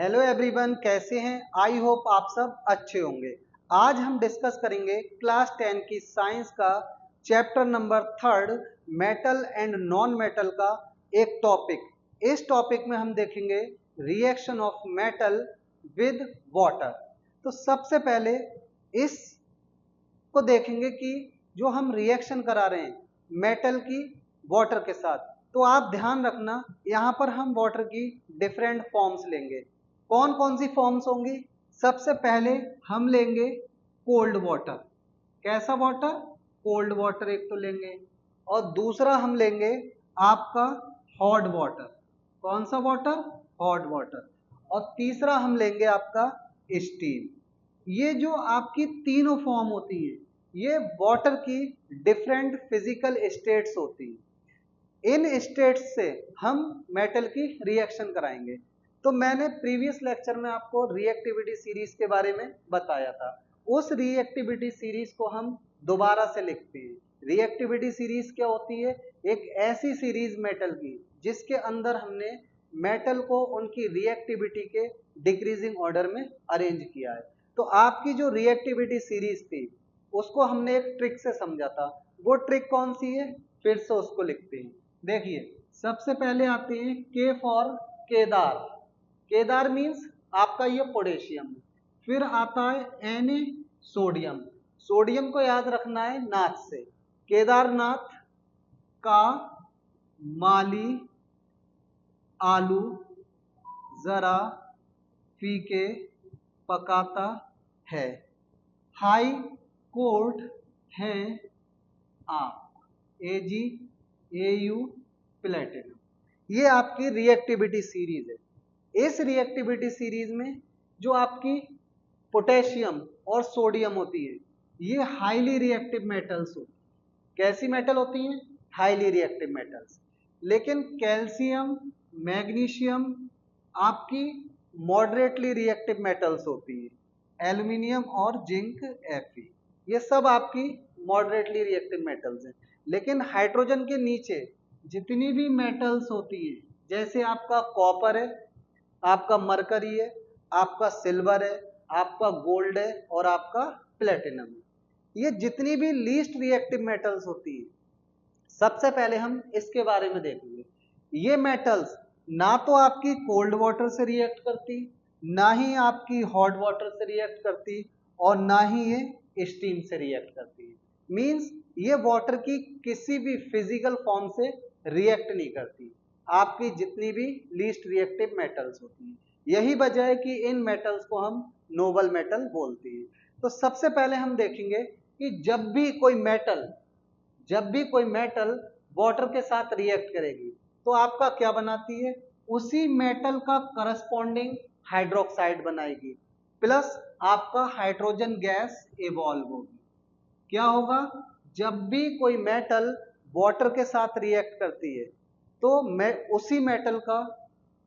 Hello everyone, कैसे हैं? I hope आप सब अच्छे होंगे। आज हम डिस्कस करेंगे क्लास 10 की साइंस का chapter number 3 metal and non metal का एक टॉपिक। इस टॉपिक में हम देखेंगे reaction of metal with water. तो सबसे पहले इसको देखेंगे कि जो हम रिएक्शन करा रहे हैं मेटल की वाटर के साथ, तो आप ध्यान रखना यहाँ पर हम वाटर की डिफरेंट फॉर्म्स लेंगे। कौन कौन सी फॉर्म्स होंगी? सबसे पहले हम लेंगे कोल्ड वाटर। कैसा वाटर? कोल्ड वाटर एक तो लेंगे, और दूसरा हम लेंगे आपका हॉट वाटर। कौन सा वाटर? Hot water. और तीसरा हम लेंगे आपका स्टीम। ये जो आपकी तीनों फॉर्म होती है ये वाटर की डिफरेंट फिजिकल स्टेट्स होती है। इन स्टेट्स से हम मेटल की रिएक्शन कराएंगे। तो मैंने प्रीवियस लेक्चर में आपको रिएक्टिविटी सीरीज के बारे में बताया था। उस रिएक्टिविटी सीरीज को हम दोबारा से लिखते हैं। रिएक्टिविटी सीरीज क्या होती है? एक ऐसी सीरीज मेटल की जिसके अंदर हमने मेटल को उनकी रिएक्टिविटी के डिक्रीजिंग ऑर्डर में अरेंज किया है। तो आपकी जो रिएक्टिविटी सीरीज थी उसको हमने एक ट्रिक से समझा था। वो ट्रिक कौन सी है? फिर से उसको लिखते हैं। देखिए, सबसे पहले आते हैं के फॉर केदार। केदार मीन्स आपका ये पोटेशियम। फिर आता है Na सोडियम। सोडियम को याद रखना है नाथ से। केदारनाथ का माली आलू जरा फीके पकाता है, हाई कोर्ट है आप, AgAu प्लेटिनम। ये आपकी रिएक्टिविटी सीरीज है। इस रिएक्टिविटी सीरीज में जो आपकी पोटेशियम और सोडियम होती है ये हाईली रिएक्टिव मेटल्स होती है। कैसी मेटल होती हैं? Highly reactive metals. लेकिन कैल्शियम, मैग्नीशियम आपकी मॉडरेटली रिएक्टिव मेटल्स होती है। एल्यूमिनियम और जिंक, Fe, ये सब आपकी मॉडरेटली रिएक्टिव मेटल्स हैं। लेकिन हाइड्रोजन के नीचे जितनी भी मेटल्स होती है, जैसे आपका कॉपर है, आपका मरकरी है, आपका सिल्वर है, आपका गोल्ड है और आपका प्लेटिनम है, ये जितनी भी लीस्ट रिएक्टिव मेटल्स होती है, सबसे पहले हम इसके बारे में देखेंगे। ये मेटल्स ना तो आपकी कोल्ड वाटर से रिएक्ट करती, ना ही आपकी हॉट वाटर से रिएक्ट करती, और ना ही ये स्टीम से रिएक्ट करती। मींस ये वाटर की किसी भी फिजिकल फॉर्म से रिएक्ट नहीं करती, आपकी जितनी भी लीस्ट रिएक्टिव मेटल्स होती हैं। यही वजह है कि इन मेटल्स को हम नोबल मेटल बोलते हैं। तो सबसे पहले हम देखेंगे कि जब भी कोई मेटल वाटर के साथ रिएक्ट करेगी तो आपका क्या बनाती है? उसी मेटल का करस्पॉन्डिंग हाइड्रोक्साइड बनाएगी, प्लस आपका हाइड्रोजन गैस इवॉल्व होगी। क्या होगा? जब भी कोई मेटल वाटर के साथ रिएक्ट करती है तो उसी मेटल का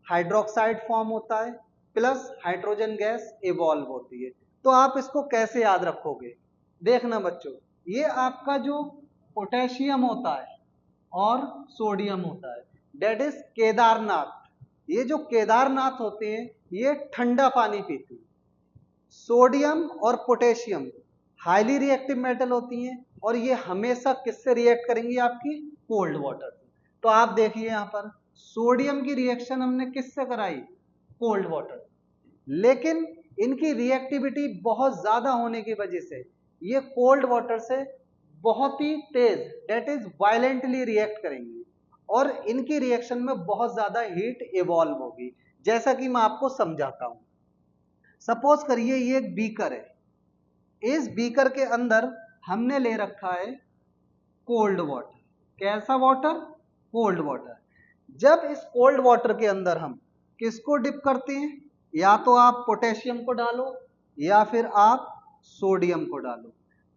हाइड्रोक्साइड फॉर्म होता है, प्लस हाइड्रोजन गैस इवॉल्व होती है। तो आप इसको कैसे याद रखोगे? देखना बच्चों, ये आपका जो पोटेशियम होता है और सोडियम होता है, डेट इज केदारनाथ। ये जो केदारनाथ होते हैं ये ठंडा पानी पीते हैं। सोडियम और पोटेशियम हाईली रिएक्टिव मेटल होती हैं और ये हमेशा किससे रिएक्ट करेंगी? आपकी कोल्ड वाटर से। तो आप देखिए यहाँ पर सोडियम की रिएक्शन हमने किससे कराई? Cold water. लेकिन इनकी रिएक्टिविटी बहुत ज्यादा होने की वजह से ये कोल्ड वाटर से बहुत ही तेज, डेट इज वायलेंटली रिएक्ट करेंगी और इनकी रिएक्शन में बहुत ज्यादा हीट इवॉल्व होगी। जैसा कि मैं आपको समझाता हूं। सपोज करिए ये एक बीकर है, इस बीकर के अंदर हमने ले रखा है कोल्ड वाटर। कैसा वाटर? Cold water. जब इस कोल्ड वाटर के अंदर हम किसको डिप करते हैं? या तो आप पोटेशियम को डालो या फिर आप सोडियम को डालो।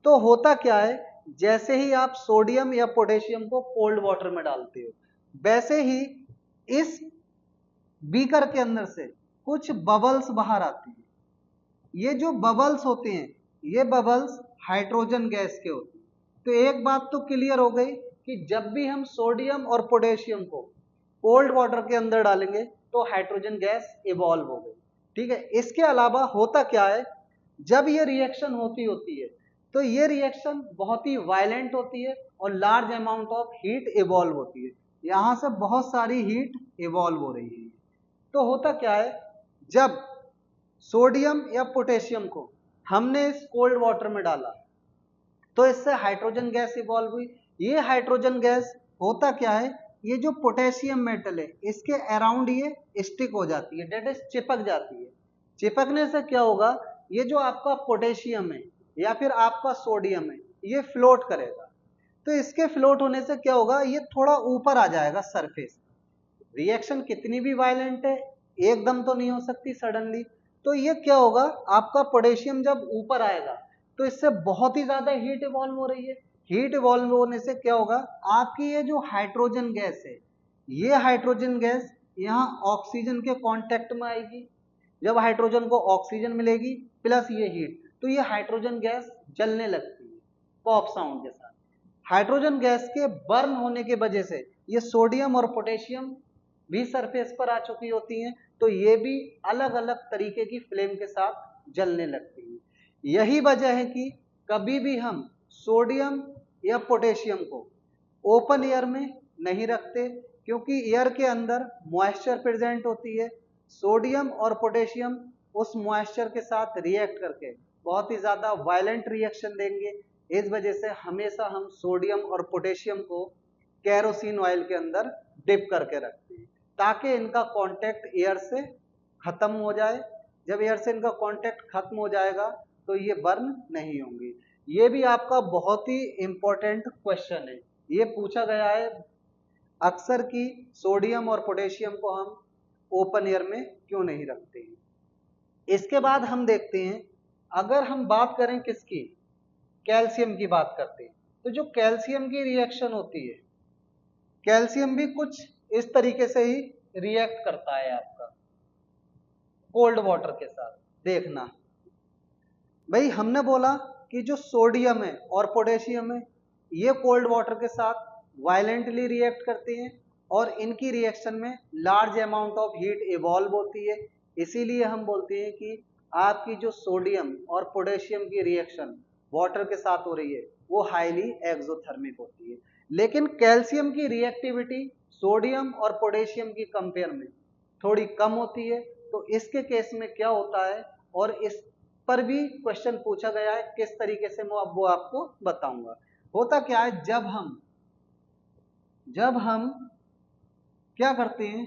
तो होता क्या है, जैसे ही आप सोडियम या पोटेशियम को कोल्ड वाटर में डालते हो वैसे ही इस बीकर के अंदर से कुछ बबल्स बाहर आती हैं। ये जो बबल्स होते हैं ये बबल्स हाइड्रोजन गैस के होते हैं। तो एक बात तो क्लियर हो गई कि जब भी हम सोडियम और पोटेशियम को कोल्ड वाटर के अंदर डालेंगे तो हाइड्रोजन गैस इवॉल्व हो गई। ठीक है। इसके अलावा होता क्या है, जब ये रिएक्शन होती है तो ये रिएक्शन बहुत ही वायलेंट होती है और large amount of heat evolve होती है, यहां से बहुत सारी हीट इवॉल्व हो रही है। तो होता क्या है, जब सोडियम या पोटेशियम को हमने इस कोल्ड वाटर में डाला तो इससे हाइड्रोजन गैस इवॉल्व हुई। ये हाइड्रोजन गैस होता क्या है, ये जो पोटेशियम मेटल है इसके अराउंड ये स्टिक हो जाती है, डेट इज चिपक जाती है। चिपकने से क्या होगा, ये जो आपका पोटेशियम है या फिर आपका सोडियम है ये फ्लोट करेगा। तो इसके फ्लोट होने से क्या होगा, ये थोड़ा ऊपर आ जाएगा सरफेस। रिएक्शन कितनी भी वायलेंट है एकदम तो नहीं हो सकती सडनली, तो ये क्या होगा, आपका पोटेशियम जब ऊपर आएगा तो इससे बहुत ही ज्यादा हीट इवॉल्व हो रही है। हीट इवॉल्व होने से क्या होगा, आपकी ये जो हाइड्रोजन गैस है, ये हाइड्रोजन गैस यहाँ ऑक्सीजन के कांटेक्ट में आएगी। जब हाइड्रोजन को ऑक्सीजन मिलेगी प्लस ये हीट, तो ये हाइड्रोजन गैस जलने लगती है पॉप साउंड के साथ। हाइड्रोजन गैस के बर्न होने की वजह से ये सोडियम और पोटेशियम भी सरफेस पर आ चुकी होती हैं, तो ये भी अलग अलग तरीके की फ्लेम के साथ जलने लगती हैं। यही वजह है कि कभी भी हम सोडियम या पोटेशियम को ओपन एयर में नहीं रखते, क्योंकि एयर के अंदर मॉइस्चर प्रेजेंट होती है। सोडियम और पोटेशियम उस मॉइस्चर के साथ रिएक्ट करके बहुत ही ज्यादा वायलेंट रिएक्शन देंगे। इस वजह से हमेशा हम सोडियम और पोटेशियम को केरोसिन ऑयल के अंदर डिप करके रखते हैं, ताकि इनका कांटेक्ट एयर से खत्म हो जाए। जब एयर से इनका कांटेक्ट खत्म हो जाएगा तो ये बर्न नहीं होंगे। ये भी आपका बहुत ही इंपॉर्टेंट क्वेश्चन है, ये पूछा गया है अक्सर कि सोडियम और पोटेशियम को हम ओपन एयर में क्यों नहीं रखते हैं। इसके बाद हम देखते हैं, अगर हम बात करें किसकी, कैल्शियम की बात करते हैं, तो जो कैल्शियम की रिएक्शन होती है, कैल्शियम भी कुछ इस तरीके से ही रिएक्ट करता है आपका कोल्ड वाटर के साथ। देखना भाई, हमने बोला कि जो सोडियम है और पोटेशियम है ये कोल्ड वाटर के साथ वायलेंटली रिएक्ट करते हैं और इनकी रिएक्शन में large amount of heat evolve होती है। इसीलिए हम बोलते हैं कि आपकी जो सोडियम और पोटेशियम की रिएक्शन वाटर के साथ हो रही है वो हाईली एक्सोथर्मिक होती है। लेकिन कैल्शियम की रिएक्टिविटी सोडियम और पोटेशियम की कंपेयर में थोड़ी कम होती है। तो इसके केस में क्या होता है, और इस पर भी क्वेश्चन पूछा गया है, किस तरीके से मैं अब वो आपको बताऊंगा। होता क्या है, जब हम क्या करते हैं,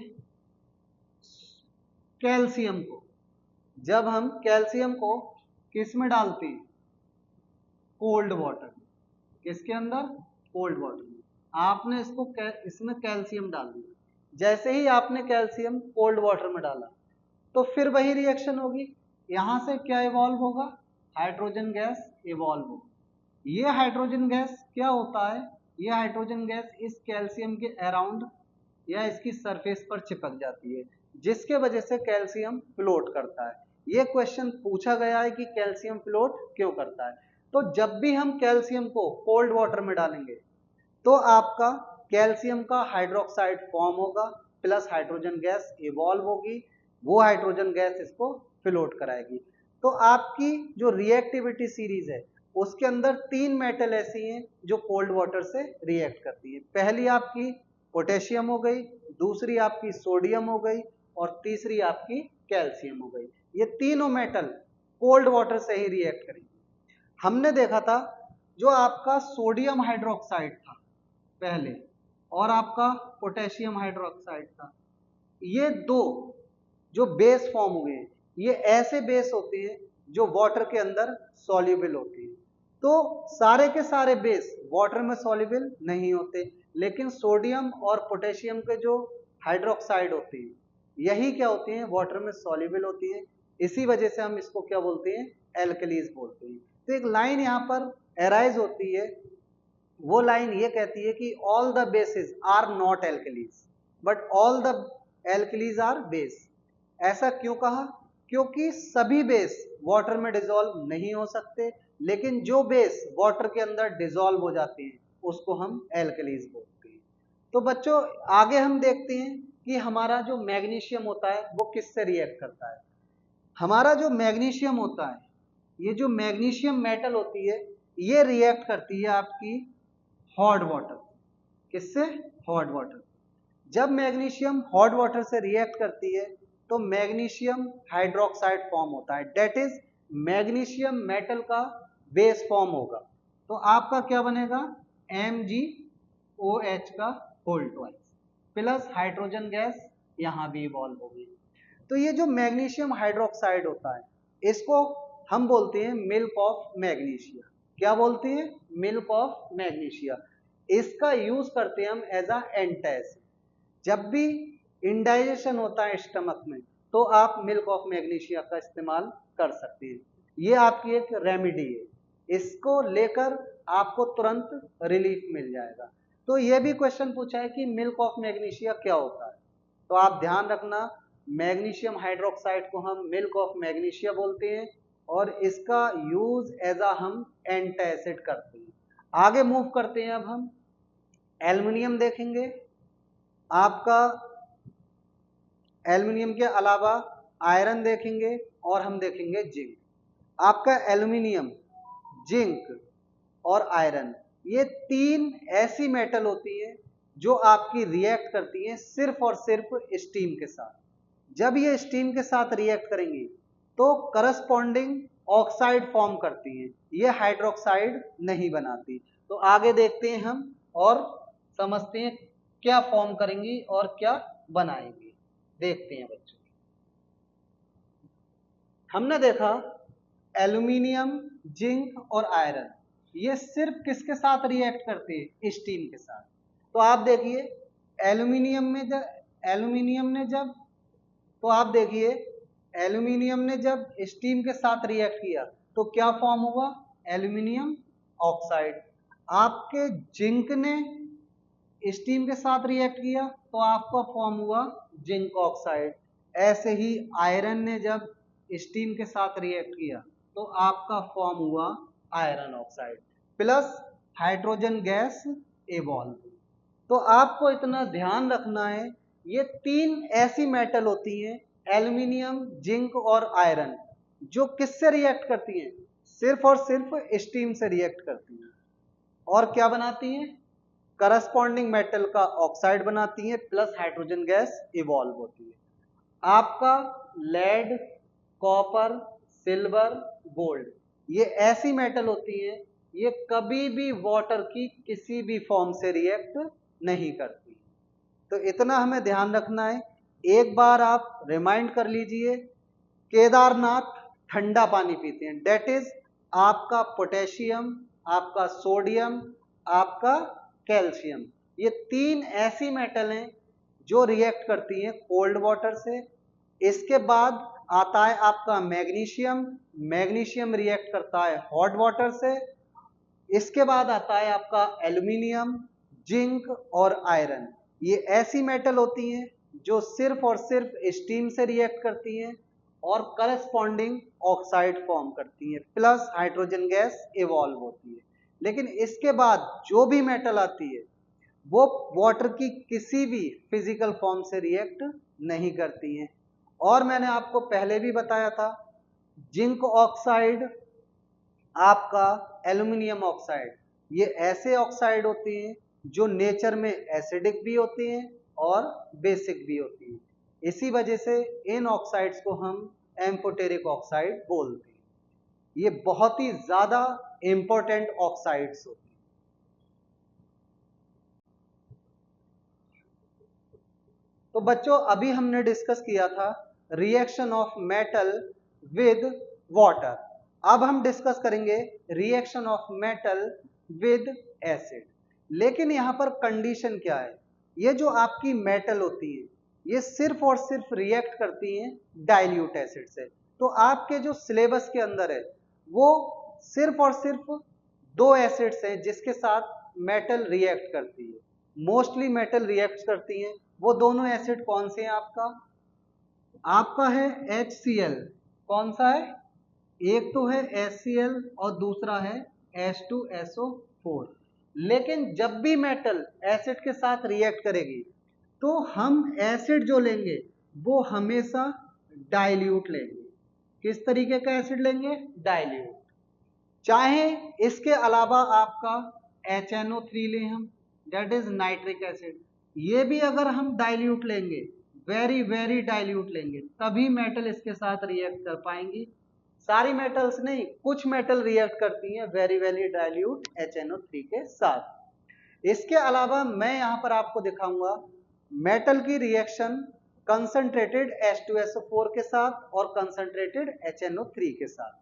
कैल्शियम को जब हम कैल्शियम को किस में डालते हैं, कोल्ड वाटर। किसके अंदर, कोल्ड वाटर में। आपने इसमें कैल्शियम डाल दिया, जैसे ही आपने कैल्शियम कोल्ड वाटर में डाला तो फिर वही रिएक्शन होगी। यहां से क्या इवॉल्व होगा, हाइड्रोजन गैस इवॉल्व होगा। ये हाइड्रोजन गैस क्या होता है, ये हाइड्रोजन गैस इस कैल्शियम के अराउंड या इसकी सरफेस पर चिपक जाती है, जिसके वजह से कैल्शियम फ्लोट करता है। ये क्वेश्चन पूछा गया है कि कैल्शियम फ्लोट क्यों करता है। तो जब भी हम कैल्शियम को कोल्ड वाटर में डालेंगे तो आपका कैल्शियम का हाइड्रोक्साइड फॉर्म होगा प्लस हाइड्रोजन गैस इवॉल्व होगी, वो हाइड्रोजन गैस इसको फ्लोट कराएगी। तो आपकी जो रिएक्टिविटी सीरीज है उसके अंदर 3 मेटल ऐसी हैं जो कोल्ड वाटर से रिएक्ट करती है। पहली आपकी पोटेशियम हो गई, दूसरी आपकी सोडियम हो गई और तीसरी आपकी कैल्शियम हो गई। ये तीनों मेटल कोल्ड वाटर से ही रिएक्ट करेंगे। हमने देखा था जो आपका सोडियम हाइड्रोक्साइड था पहले और आपका पोटेशियम हाइड्रोक्साइड था, ये दो जो बेस फॉर्म हुए हैं ये ऐसे बेस होते हैं जो वाटर के अंदर सॉल्युबल होते हैं। तो सारे के सारे बेस वाटर में सॉल्युबल नहीं होते, लेकिन सोडियम और पोटेशियम के जो हाइड्रोक्साइड होते हैं यही क्या होते हैं, वाटर में सॉल्युबल होती है। इसी वजह से हम इसको क्या बोलते हैं, एल्कलीज बोलते हैं। तो एक लाइन यहाँ पर एराइज होती है, वो लाइन ये कहती है कि all the bases are not alkalis but all the alkalis are base. ऐसा क्यों कहा, क्योंकि सभी बेस वाटर में डिसॉल्व नहीं हो सकते, लेकिन जो बेस वाटर के अंदर डिसॉल्व हो जाते हैं उसको हम एल्कलीज बोलते हैं। तो बच्चों आगे हम देखते हैं कि हमारा जो मैग्नीशियम होता है वो किससे रिएक्ट करता है। हमारा जो मैग्नीशियम होता है, ये जो मैग्नीशियम मेटल होती है, ये रिएक्ट करती है आपकी हॉट वाटर। किससे? Hot water. जब मैग्नीशियम हॉट वाटर से रिएक्ट करती है तो मैग्नीशियम हाइड्रोक्साइड फॉर्म होता है, डेट इज मैग्नीशियम मेटल का बेस फॉर्म होगा। तो आपका क्या बनेगा? MgOH का whole twice plus hydrogen gas यहां भी इवॉल्व होगी। तो ये जो मैग्नीशियम हाइड्रोक्साइड होता है, इसको हम बोलते हैं मिल्क ऑफ मैग्नीशिया। क्या बोलते हैं? Milk of magnesia. इसका यूज करते हैं हम एज अ एंटासिड। जब भी इंडाइजेशन होता है स्टमक में, तो आप मिल्क ऑफ मैग्नीशिया का इस्तेमाल कर सकते हैं। ये आपकी एक रेमेडी है, इसको लेकर आपको तुरंत रिलीफ मिल जाएगा। तो ये भी क्वेश्चन पूछा है कि मिल्क ऑफ मैग्नीशिया क्या होता है, तो आप ध्यान रखना, मैग्नीशियम हाइड्रोक्साइड को हम मिल्क ऑफ मैग्नीशिया बोलते हैं और इसका यूज एज अ हम एंटासिड करते हैं। आगे मूव करते हैं, अब हम एल्युमिनियम देखेंगे। आपका एल्युमिनियम के अलावा आयरन देखेंगे और हम देखेंगे जिंक। आपका एल्युमिनियम, जिंक और आयरन, ये तीन ऐसी मेटल होती है जो आपकी रिएक्ट करती हैं सिर्फ और सिर्फ स्टीम के साथ। जब ये स्टीम के साथ रिएक्ट करेंगी तो करस्पॉन्डिंग ऑक्साइड फॉर्म करती हैं, ये हाइड्रोक्साइड नहीं बनाती। तो आगे देखते हैं हम और समझते हैं क्या फॉर्म करेंगी और क्या बनाएंगी। देखते हैं बच्चों, हमने देखा एल्युमिनियम, जिंक और आयरन ये सिर्फ किसके साथ रिएक्ट करते हैं? स्टीम के साथ। तो आप देखिए एल्युमिनियम में जब एल्युमिनियम ने जब तो आप देखिए एल्युमिनियम ने जब स्टीम के साथ रिएक्ट किया तो क्या फॉर्म हुआ? Aluminium oxide. आपके जिंक ने स्टीम के साथ रिएक्ट किया तो आपका फॉर्म हुआ जिंक ऑक्साइड। ऐसे ही आयरन ने जब स्टीम के साथ रिएक्ट किया तो आपका फॉर्म हुआ iron oxide plus hydrogen gas evolve. तो आपको इतना ध्यान रखना है, ये तीन ऐसी मेटल होती हैं, एल्युमिनियम, जिंक और आयरन, जो किससे रिएक्ट करती हैं? सिर्फ और सिर्फ स्टीम से रिएक्ट करती हैं। और क्या बनाती हैं? करस्पॉन्डिंग मेटल का ऑक्साइड बनाती हैं प्लस हाइड्रोजन गैस इवॉल्व होती है। आपका लेड, कॉपर, सिल्वर, गोल्ड, ये ऐसी मेटल होती हैं, ये कभी भी वाटर की किसी भी फॉर्म से रिएक्ट नहीं करती। तो इतना हमें ध्यान रखना है। एक बार आप रिमाइंड कर लीजिए, केदारनाथ ठंडा पानी पीते हैं, डेट इज आपका पोटेशियम, आपका सोडियम, आपका कैल्शियम, ये तीन ऐसी मेटल हैं जो रिएक्ट करती हैं कोल्ड वाटर से। इसके बाद आता है आपका मैग्नीशियम, मैग्नीशियम रिएक्ट करता है हॉट वाटर से। इसके बाद आता है आपका एल्युमिनियम, जिंक और आयरन, ये ऐसी मेटल होती हैं जो सिर्फ और सिर्फ स्टीम से रिएक्ट करती हैं और करस्पॉन्डिंग ऑक्साइड फॉर्म करती हैं प्लस हाइड्रोजन गैस इवॉल्व होती है। लेकिन इसके बाद जो भी मेटल आती है वो वाटर की किसी भी फिजिकल फॉर्म से रिएक्ट नहीं करती हैं। और मैंने आपको पहले भी बताया था, जिंक ऑक्साइड, आपका एल्युमिनियम ऑक्साइड, ये ऐसे ऑक्साइड होते हैं जो नेचर में एसिडिक भी होते हैं और बेसिक भी होती हैं। इसी वजह से इन ऑक्साइड्स को हम एम्फोटेरिक ऑक्साइड बोलते हैं। ये बहुत ही ज्यादा इंपॉर्टेंट ऑक्साइड्स होते हैं। तो बच्चों अभी हमने डिस्कस किया था reaction of metal with water. अब हम डिस्कस करेंगे reaction of metal with acid. लेकिन यहां पर कंडीशन क्या है? ये जो आपकी मेटल होती है ये सिर्फ और सिर्फ रिएक्ट करती हैं डाइल्यूट एसिड से। तो आपके जो सिलेबस के अंदर है वो सिर्फ और सिर्फ दो एसिड्स हैं जिसके साथ मेटल रिएक्ट करती है, मोस्टली मेटल रिएक्ट करती हैं। वो दोनों एसिड कौन से हैं? आपका है HCl। कौन सा है? एक तो है HCl और दूसरा है H2SO4। लेकिन जब भी मेटल एसिड के साथ रिएक्ट करेगी तो हम एसिड जो लेंगे वो हमेशा डाइल्यूट लेंगे। किस तरीके का एसिड लेंगे? डाइल्यूट। चाहे इसके अलावा आपका HNO3 लें हम, दैट इज नाइट्रिक एसिड, ये भी अगर हम डाइल्यूट लेंगे, वेरी वेरी डाइल्यूट लेंगे, तभी मेटल इसके साथ रिएक्ट कर पाएंगी। सारी मेटल्स नहीं, कुछ मेटल रिएक्ट करती हैं वेरी वेरी डाइल्यूट HNO3 के साथ। इसके अलावा मैं यहां पर आपको दिखाऊंगा मेटल की रिएक्शन कंसंट्रेटेड H2SO4 के साथ और कंसंट्रेटेड HNO3 के साथ।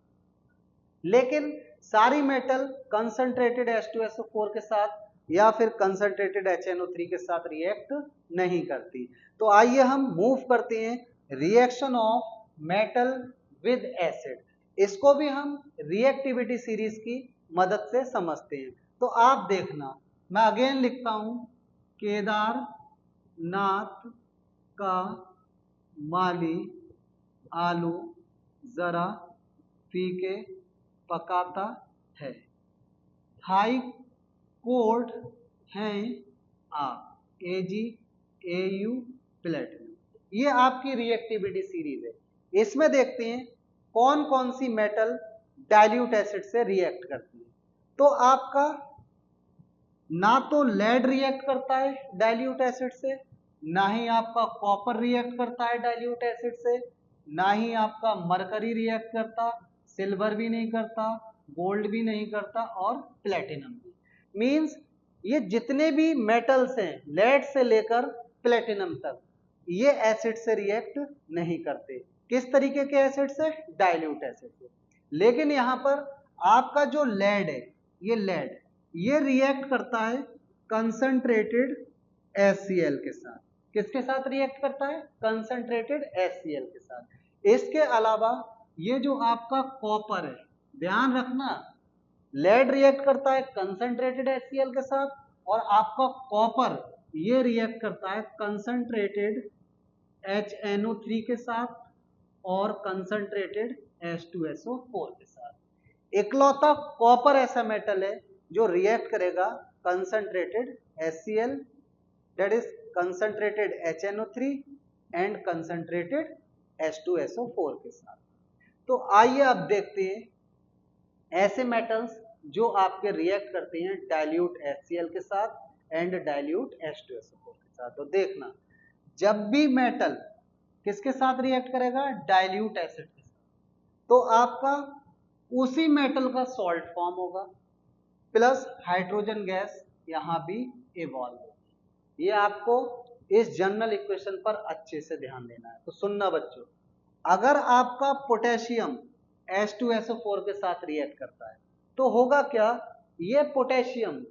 लेकिन सारी मेटल कंसंट्रेटेड H2SO4 के साथ या फिर कंसंट्रेटेड HNO3 के साथ रिएक्ट नहीं करती। तो आइए हम मूव करते हैं reaction of metal with acid, इसको भी हम रिएक्टिविटी सीरीज की मदद से समझते हैं। तो आप देखना, मैं अगेन लिखता हूं, केदारनाथ का माली आलू जरा फीके पकाता है, हाई कोर्ट हैं आप, AgAu प्लेटिनम। ये आपकी रिएक्टिविटी सीरीज है। इसमें देखते हैं कौन कौन सी मेटल डाइल्यूट एसिड से रिएक्ट करती है। तो आपका ना तो लेड रिएक्ट करता है डाइल्यूट एसिड से, ना ही आपका कॉपर रिएक्ट करता है डाइल्यूट एसिड से, ना ही आपका मरकरी रिएक्ट करता, सिल्वर भी नहीं करता, गोल्ड भी नहीं करता और प्लेटिनम भी। मींस ये जितने भी मेटल्स हैं लेड से लेकर प्लेटिनम तक, ये एसिड से रिएक्ट नहीं करते। किस तरीके के एसिड से? डाइल्यूट एसिड से। लेकिन यहां पर आपका जो लेड है, ये लेड ये रिएक्ट करता है कंसंट्रेटेड HCl के साथ। किसके साथ रिएक्ट करता है? कंसंट्रेटेड HCl के साथ। इसके अलावा ये जो आपका कॉपर है, ध्यान रखना, लेड रिएक्ट करता है कंसंट्रेटेड HCl के साथ और आपका कॉपर ये रिएक्ट करता है कंसंट्रेटेड HNO3 के साथ और कंसंट्रेटेड H2SO4 के साथ। इकलौता कॉपर ऐसा मेटल है जो रिएक्ट करेगा concentrated HCl, that is concentrated HNO3 and concentrated H2SO4 के साथ। तो आइए अब देखते हैं ऐसे मेटल्स जो आपके रिएक्ट करते हैं डाइल्यूट HCl के साथ एंड डाइल्यूट H2SO4 के साथ। तो देखना, जब भी मेटल किसके साथ रिएक्ट करेगा? डाइल्यूट एसिड के साथ, तो आपका उसी मेटल का सॉल्ट फॉर्म होगा प्लस हाइड्रोजन गैस यहां भी इवॉल्व होगी। ये आपको इस जनरल इक्वेशन पर अच्छे से ध्यान देना है। तो सुनना बच्चों, अगर आपका पोटेशियम H2SO4 के साथ रिएक्ट करता है तो होगा क्या? ये पोटेशियम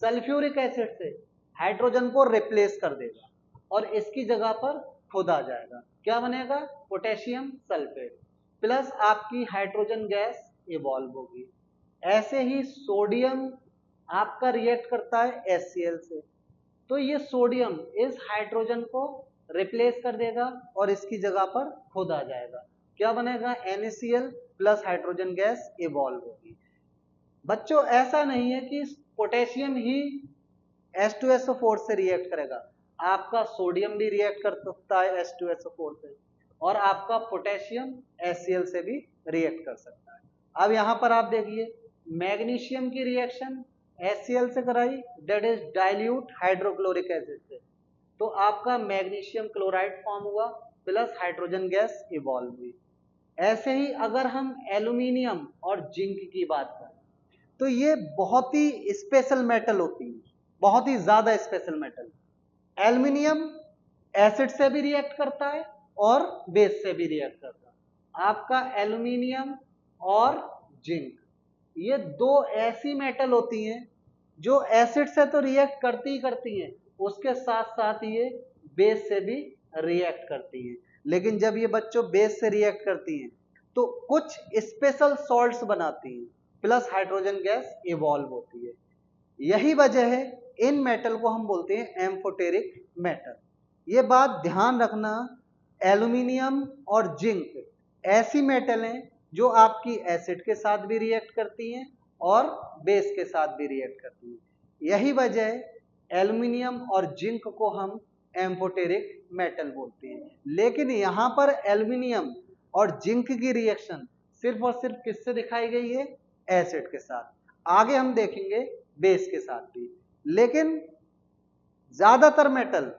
सल्फ्यूरिक एसिड से हाइड्रोजन को रिप्लेस कर देगा और इसकी जगह पर खुद आ जाएगा। क्या बनेगा? पोटेशियम सल्फेट प्लस आपकी हाइड्रोजन गैस इवॉल्व होगी। ऐसे ही सोडियम आपका रिएक्ट करता है HCl से, तो ये सोडियम इस हाइड्रोजन को रिप्लेस कर देगा और इसकी जगह पर खुद आ जाएगा। क्या बनेगा? NaCl plus hydrogen gas evolve होगी। बच्चों ऐसा नहीं है कि पोटेशियम ही H2SO4 से रिएक्ट करेगा, आपका सोडियम भी रिएक्ट कर सकता है H2SO4 से और आपका पोटेशियम HCl से भी रिएक्ट कर सकता है। अब यहां पर आप देखिए, मैग्नीशियम की रिएक्शन HCl से कराई, that is dilute hydrochloric acid से, तो आपका मैग्नीशियम क्लोराइड फॉर्म हुआ प्लस हाइड्रोजन गैस इवॉल्व हुई। ऐसे ही अगर हम एल्यूमिनियम और जिंक की बात करें तो ये बहुत ही स्पेशल मेटल होती है, बहुत ही ज्यादा स्पेशल मेटल। एल्यूमिनियम एसिड से भी रिएक्ट करता है और बेस से भी रिएक्ट करता है। आपका एल्यूमिनियम और जिंक ये दो ऐसी मेटल होती हैं जो एसिड से तो रिएक्ट करती ही करती हैं, उसके साथ साथ ये बेस से भी रिएक्ट करती हैं। लेकिन जब ये बच्चों बेस से रिएक्ट करती हैं तो कुछ स्पेशल सॉल्ट्स बनाती हैं प्लस हाइड्रोजन गैस इवॉल्व होती है। यही वजह है इन मेटल को हम बोलते हैं एम्फोटेरिक मेटल। ये बात ध्यान रखना, एल्यूमिनियम और जिंक ऐसी मेटल हैं जो आपकी एसिड के साथ भी रिएक्ट करती हैं और बेस के साथ भी रिएक्ट करती हैं। यही वजह है एल्यूमिनियम और जिंक को हम एम्फोटेरिक मेटल बोलते हैं। लेकिन यहां पर एल्यूमिनियम और जिंक की रिएक्शन सिर्फ और सिर्फ किससे दिखाई गई है? एसिड के साथ। आगे हम देखेंगे बेस के साथ भी। लेकिन ज्यादातर मेटल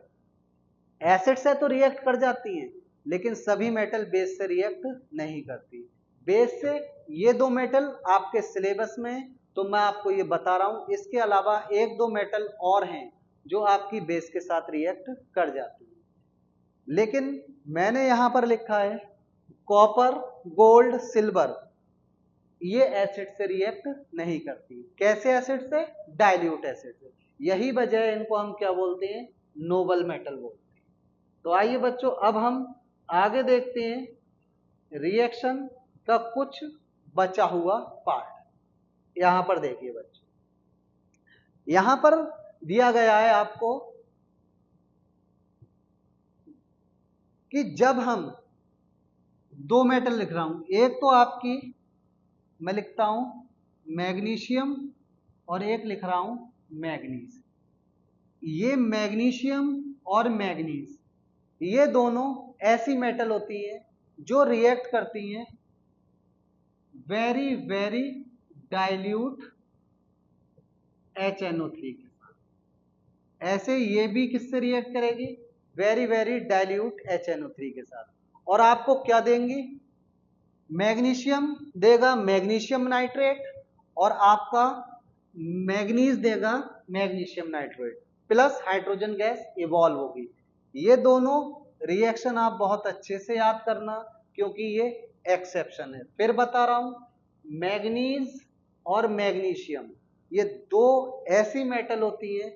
एसिड से तो रिएक्ट कर जाती हैं, लेकिन सभी मेटल बेस से रिएक्ट नहीं करती। बेस से ये दो मेटल आपके सिलेबस में, तो मैं आपको ये बता रहा हूं। इसके अलावा एक दो मेटल और हैं जो आपकी बेस के साथ रिएक्ट कर जाती है। लेकिन मैंने यहां पर लिखा है कॉपर, गोल्ड, सिल्वर, ये एसिड से रिएक्ट नहीं करती। कैसे एसिड से? डाइल्यूट एसिड से। यही वजह है इनको हम क्या बोलते हैं? नोबल मेटल बोलते हैं। तो आइए बच्चों, अब हम आगे देखते हैं रिएक्शन का कुछ बचा हुआ पार्ट। यहां पर देखिए बच्चों, यहां पर दिया गया है आपको कि जब हम दो मेटल लिख रहा हूं, एक तो आपकी मैं लिखता हूं मैग्नीशियम और एक लिख रहा हूं मैग्नीज। ये मैग्नीशियम और मैग्नीज, ये दोनों ऐसी मेटल होती हैं जो रिएक्ट करती हैं वेरी वेरी डाइल्यूट HNO3 के साथ। ऐसे ये भी किससे रिएक्ट करेगी? वेरी वेरी डाइल्यूट HNO3 के साथ। और आपको क्या देंगी? मैग्नीशियम देगा मैग्नीशियम नाइट्रेट, और आपका मैग्नीज देगा magnesium nitrate, plus hydrogen gas evolve होगी। ये दोनों रिएक्शन आप बहुत अच्छे से याद करना, क्योंकि ये एक्सेप्शन है। फिर बता रहा हूं, मैग्नीज और मैग्नीशियम ये दो ऐसी मेटल होती हैं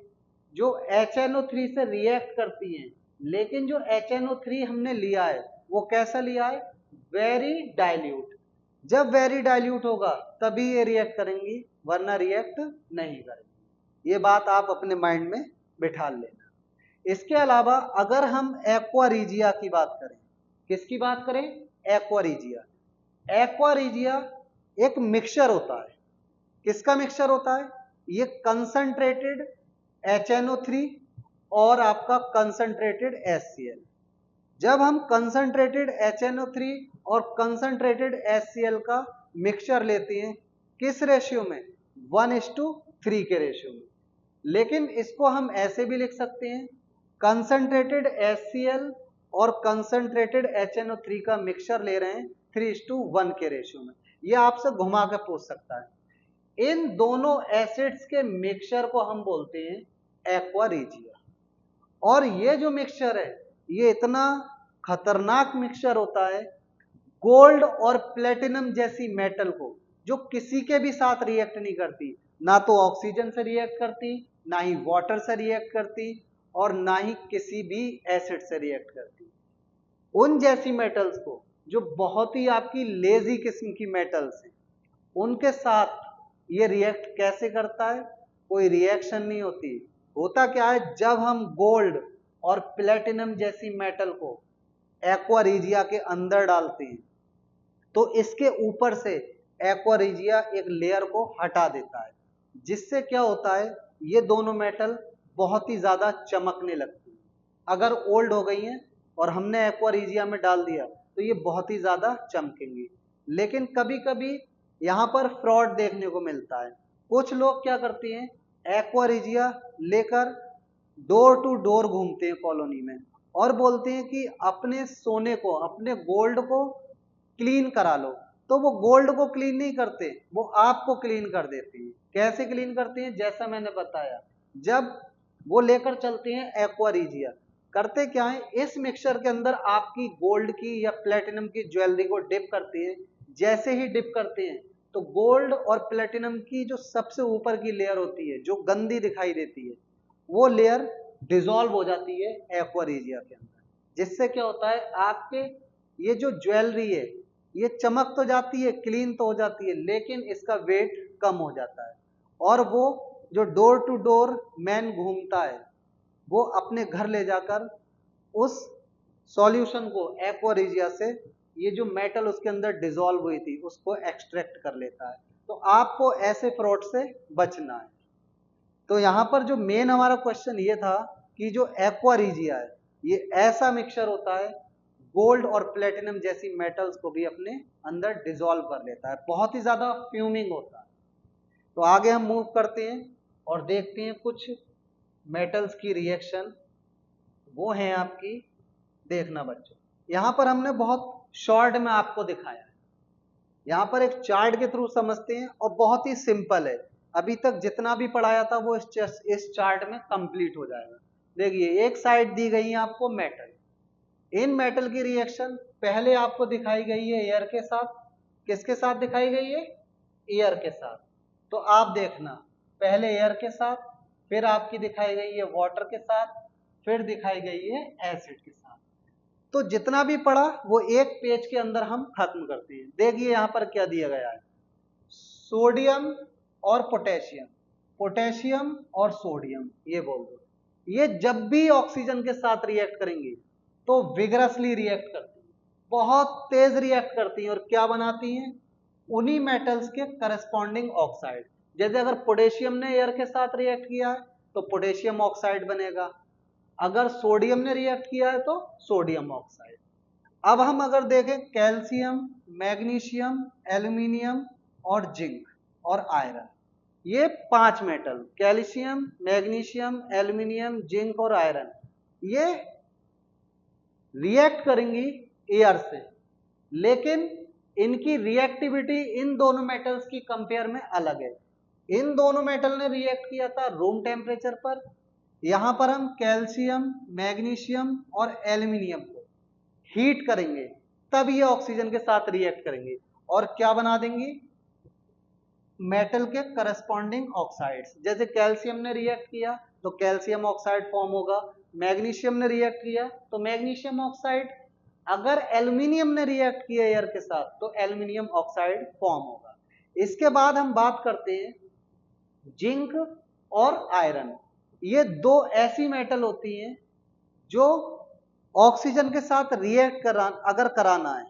जो HNO3 से रिएक्ट करती हैं, लेकिन जो HNO3 हमने लिया है वो कैसा लिया है? Very dilute. जब वेरी डाइल्यूट होगा तभी ये रिएक्ट करेंगी, वरना रिएक्ट नहीं करेंगी। ये बात आप अपने माइंड में बिठा लेना। इसके अलावा अगर हम एक्वा रीजिया की बात करें, किसकी बात करें? Aqua regia. एक्वा रीजिया एक मिक्सचर होता है। किसका मिक्सचर होता है? ये कंसंट्रेटेड HNO3 और आपका कंसंट्रेटेड HCl। जब हम कंसंट्रेटेड HNO3 और कंसंट्रेटेड HCl का मिक्सचर लेते हैं, किस रेशियो में? 1:3 के रेशियो में। लेकिन इसको हम ऐसे भी लिख सकते हैं, कंसंट्रेटेड HCl और कंसंट्रेटेड HNO3 का मिक्सचर ले रहे हैं 3:1 के रेशियो में। ये आपसे घुमा के पूछ सकता है। इन दोनों एसिड्स के मिक्सचर को हम बोलते हैं एक्वा रीजिया। और ये जो मिक्सचर है ये इतना खतरनाक मिक्सचर होता है, गोल्ड और प्लेटिनम जैसी मेटल को, जो किसी के भी साथ रिएक्ट नहीं करती, ना तो ऑक्सीजन से रिएक्ट करती, ना ही वाटर से रिएक्ट करती, और ना ही किसी भी एसिड से रिएक्ट करती। उन जैसी मेटल्स को, जो बहुत ही आपकी लेजी किस्म की मेटल्स हैं, उनके साथ ये रिएक्ट कैसे करता है? कोई रिएक्शन नहीं होती। होता क्या है, जब हम गोल्ड और प्लेटिनम जैसी मेटल को एक्वा रीजिया के अंदर डालते हैं, तो इसके ऊपर से एक्वा रीजिया एक लेयर को हटा देता है, जिससे क्या होता है, ये दोनों मेटल बहुत ही ज्यादा चमकने लगती हैं। अगर ओल्ड हो गई हैं और हमने एक्वा रीजिया में डाल दिया तो ये बहुत ही ज्यादा चमकेंगी। लेकिन कभी कभी यहाँ पर फ्रॉड देखने को मिलता है। कुछ लोग क्या करते हैं, एक्वा रीजिया लेकर डोर टू डोर घूमते हैं कॉलोनी में और बोलते हैं कि अपने सोने को, अपने गोल्ड को क्लीन करा लो। तो वो गोल्ड को क्लीन नहीं करते, वो आपको क्लीन कर देते हैं। कैसे क्लीन करते हैं? जैसा मैंने बताया, जब वो लेकर चलते हैं एक्वा रीजिया, करते क्या है, इस मिक्सचर के अंदर आपकी गोल्ड की या प्लेटिनम की ज्वेलरी को डिप करते हैं। जैसे ही डिप करते हैं तो गोल्ड और प्लेटिनम की जो सबसे ऊपर की लेयर होती है, जो गंदी दिखाई देती है, वो लेयर डिसॉल्व हो जाती है एक्वा रीजिया के अंदर। जिससे क्या होता है, आपके ये जो ज्वेलरी है ये चमक तो जाती है, क्लीन तो हो जाती है, लेकिन इसका वेट कम हो जाता है। और वो जो डोर टू डोर मैन घूमता है, वो अपने घर ले जाकर उस सॉल्यूशन को, एक्वा रीजिया से, ये जो मेटल उसके अंदर डिसॉल्व हुई थी उसको एक्सट्रैक्ट कर लेता है। तो आपको ऐसे फ्रॉड से बचना है। तो यहां पर जो मेन हमारा क्वेश्चन ये था कि जो एक्वा रीजिया है ये ऐसा मिक्सचर होता है, गोल्ड और प्लेटिनम जैसी मेटल्स को भी अपने अंदर डिसॉल्व कर लेता है, बहुत ही ज्यादा फ्यूमिंग होता है। तो आगे हम मूव करते हैं और देखते हैं कुछ मेटल्स की रिएक्शन, वो है आपकी, देखना बच्चों, यहां पर हमने बहुत शॉर्ट में आपको दिखाया है, यहां पर एक चार्ट के थ्रू समझते हैं और बहुत ही सिंपल है, अभी तक जितना भी पढ़ाया था वो इस चार्ट में कंप्लीट हो जाएगा। देखिए एक साइड दी गई है आपको मेटल, इन मेटल की रिएक्शन पहले आपको दिखाई गई है एयर के साथ, किसके साथ दिखाई गई है, एयर के साथ। तो आप देखना, पहले एयर के साथ, फिर आपकी दिखाई गई है वाटर के साथ, फिर दिखाई गई है एसिड के साथ। तो जितना भी पढ़ा वो एक पेज के अंदर हम खत्म करते हैं। देखिए यहां पर क्या दिया गया है, सोडियम और पोटेशियम, पोटेशियम और सोडियम, ये बोल दो, ये जब भी ऑक्सीजन के साथ रिएक्ट करेंगे तो विगरसली रिएक्ट करती हैं, बहुत तेज रिएक्ट करती हैं, और क्या बनाती हैं, उन्हीं मेटल्स के करस्पॉन्डिंग ऑक्साइड। जैसे अगर पोटेशियम ने एयर के साथ रिएक्ट किया है तो पोटेशियम ऑक्साइड बनेगा, अगर सोडियम ने रिएक्ट किया है तो सोडियम ऑक्साइड। अब हम अगर देखें कैल्शियम, मैग्नीशियम, एल्यूमिनियम और जिंक और आयरन, ये 5 metal, calcium, magnesium, aluminium, zinc और आयरन, ये रिएक्ट करेंगी एयर से, लेकिन इनकी रिएक्टिविटी इन दोनों मेटल्स की कंपेयर में अलग है। इन दोनों मेटल ने रिएक्ट किया था रूम टेम्परेचर पर, यहां पर हम कैल्शियम, मैग्नीशियम और एल्यूमिनियम को हीट करेंगे, तब ये ऑक्सीजन के साथ रिएक्ट करेंगे और क्या बना देंगी, मेटल के करस्पॉन्डिंग ऑक्साइड्स। जैसे कैल्शियम ने रिएक्ट किया तो कैल्शियम ऑक्साइड फॉर्म होगा, मैग्नीशियम ने रिएक्ट किया तो मैग्नीशियम ऑक्साइड, अगर एल्यूमिनियम ने रिएक्ट किया एयर के साथ तो एल्यूमिनियम ऑक्साइड फॉर्म होगा। इसके बाद हम बात करते हैं जिंक और आयरन, ये दो ऐसी मेटल होती हैं जो ऑक्सीजन के साथ रिएक्ट अगर कराना है,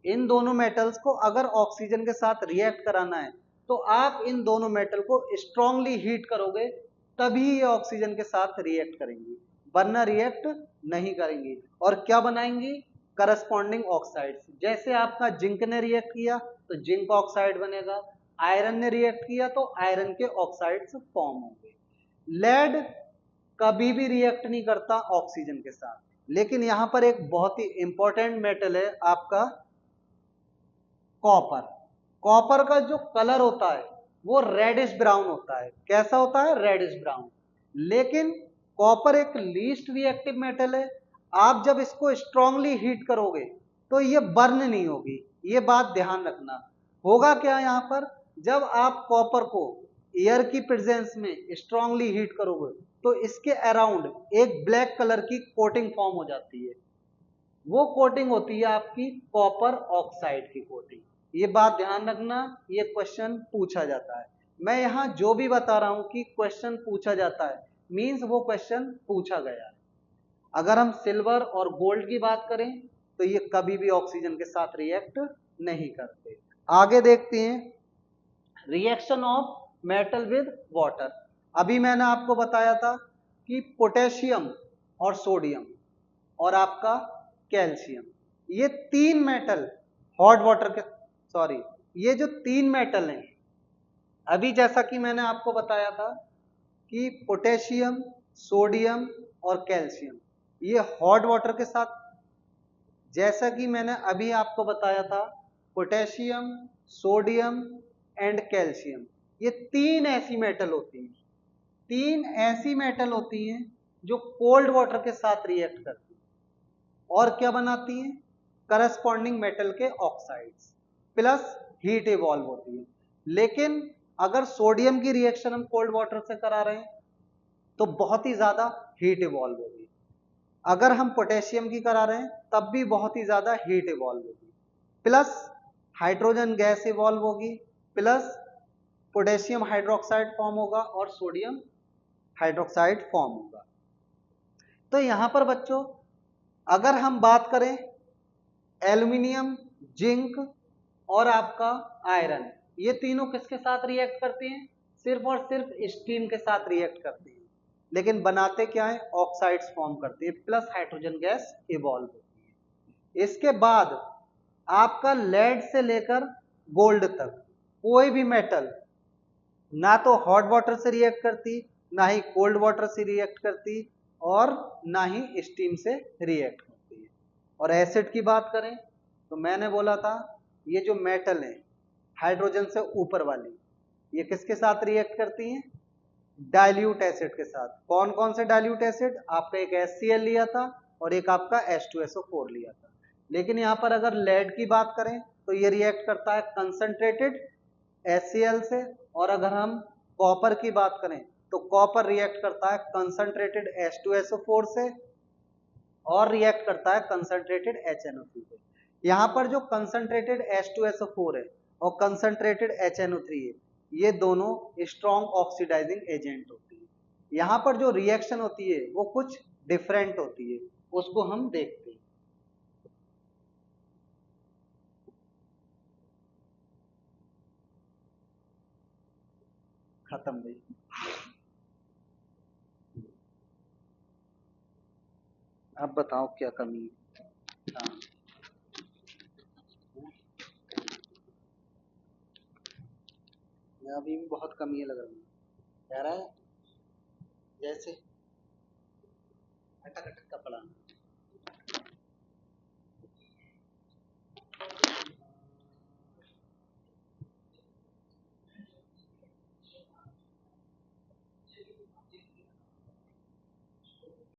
इन दोनों मेटल्स को अगर ऑक्सीजन के साथ रिएक्ट कराना है तो आप इन दोनों मेटल को स्ट्रांगली हीट करोगे, तभी ये ऑक्सीजन के साथ रिएक्ट करेंगी, वरना रिएक्ट नहीं करेंगी। और क्या बनाएंगी, करस्पॉन्डिंग ऑक्साइड्स। जैसे आपका जिंक ने रिएक्ट किया तो जिंक ऑक्साइड बनेगा, आयरन ने रिएक्ट किया तो आयरन के ऑक्साइड्स फॉर्म होंगे। लेड कभी भी रिएक्ट नहीं करता ऑक्सीजन के साथ, लेकिन यहां पर एक बहुत ही इंपॉर्टेंट मेटल है आपका कॉपर। कॉपर का जो कलर होता है वो रेडिश ब्राउन होता है, कैसा होता है, रेडिश ब्राउन। लेकिन कॉपर एक लीस्ट रिएक्टिव मेटल है, आप जब इसको स्ट्रांगली हीट करोगे तो ये बर्न नहीं होगी, ये बात ध्यान रखना। होगा क्या यहां पर, जब आप कॉपर को एयर की प्रेजेंस में स्ट्रांगली हीट करोगे तो इसके अराउंड एक ब्लैक कलर की कोटिंग फॉर्म हो जाती है, वो कोटिंग होती है आपकी कॉपर ऑक्साइड की कोटिंग। ये बात ध्यान रखना, ये क्वेश्चन पूछा जाता है। मैं यहां जो भी बता रहा हूं कि क्वेश्चन पूछा जाता है, मींस वो क्वेश्चन पूछा गया है। अगर हम सिल्वर और गोल्ड की बात करें तो ये कभी भी ऑक्सीजन के साथ रिएक्ट नहीं करते। आगे देखते हैं reaction of metal with water. अभी मैंने आपको बताया था कि पोटेशियम और सोडियम और आपका कैल्शियम, ये तीन मेटल हॉट वाटर के, सॉरी, ये जो तीन मेटल हैं, अभी जैसा कि मैंने आपको बताया था कि पोटेशियम, सोडियम और कैल्शियम, ये हॉट वाटर के साथ, जैसा कि मैंने अभी आपको बताया था, पोटेशियम, सोडियम एंड कैल्शियम, ये तीन ऐसी मेटल होती हैं, तीन ऐसी मेटल होती हैं जो कोल्ड वाटर के साथ रिएक्ट करती हैं और क्या बनाती हैं, करस्पॉन्डिंग मेटल के ऑक्साइड्स प्लस हीट इवॉल्व होती है। लेकिन अगर सोडियम की रिएक्शन हम कोल्ड वाटर से करा रहे हैं तो बहुत ही ज्यादा हीट इवॉल्व होगी, अगर हम पोटेशियम की करा रहे हैं तब भी बहुत ही ज्यादा हीट इवॉल्व होगी, प्लस हाइड्रोजन गैस इवॉल्व होगी, प्लस पोटेशियम हाइड्रोक्साइड फॉर्म होगा और सोडियम हाइड्रोक्साइड फॉर्म होगा। तो यहां पर बच्चों अगर हम बात करें एल्यूमिनियम, जिंक और आपका आयरन, ये तीनों किसके साथ रिएक्ट करती हैं, सिर्फ और सिर्फ स्टीम के साथ रिएक्ट करती हैं, लेकिन बनाते क्या है, ऑक्साइड्स फॉर्म करती है प्लस हाइड्रोजन गैस इवॉल्व होती है। इसके बाद आपका लेड से लेकर गोल्ड तक कोई भी मेटल ना तो हॉट वाटर से रिएक्ट करती, ना ही कोल्ड वाटर से रिएक्ट करती, और ना ही स्टीम से रिएक्ट करती है। और एसिड की बात करें तो मैंने बोला था ये जो मेटल है हाइड्रोजन से ऊपर वाली, ये किसके साथ रिएक्ट करती हैं? डाइल्यूट एसिड के साथ। कौन कौन से डाइल्यूट एसिड? आपका एक HCl लिया था और एक आपका H2SO4 लिया था। लेकिन यहां पर अगर लेड की बात करें तो ये रिएक्ट करता है कंसंट्रेटेड HCl से, और अगर हम कॉपर की बात करें तो कॉपर रिएक्ट करता है कंसंट्रेटेड H2SO4 से और रिएक्ट करता है कंसंट्रेटेड HNO3 से। यहां पर जो कंसंट्रेटेड H2SO4 है और कंसंट्रेटेड HNO3 है, ये दोनों स्ट्रॉन्ग ऑक्सीडाइजिंग एजेंट होती है। यहां पर जो रिएक्शन होती है वो कुछ डिफरेंट होती है, उसको हम देखते हैं। खत्म भाई। अब बताओ क्या कमी है? हाँ, अभी भी बहुत कमी है लग रहा है, कह रहा है जैसे अटक अटक का पड़ा।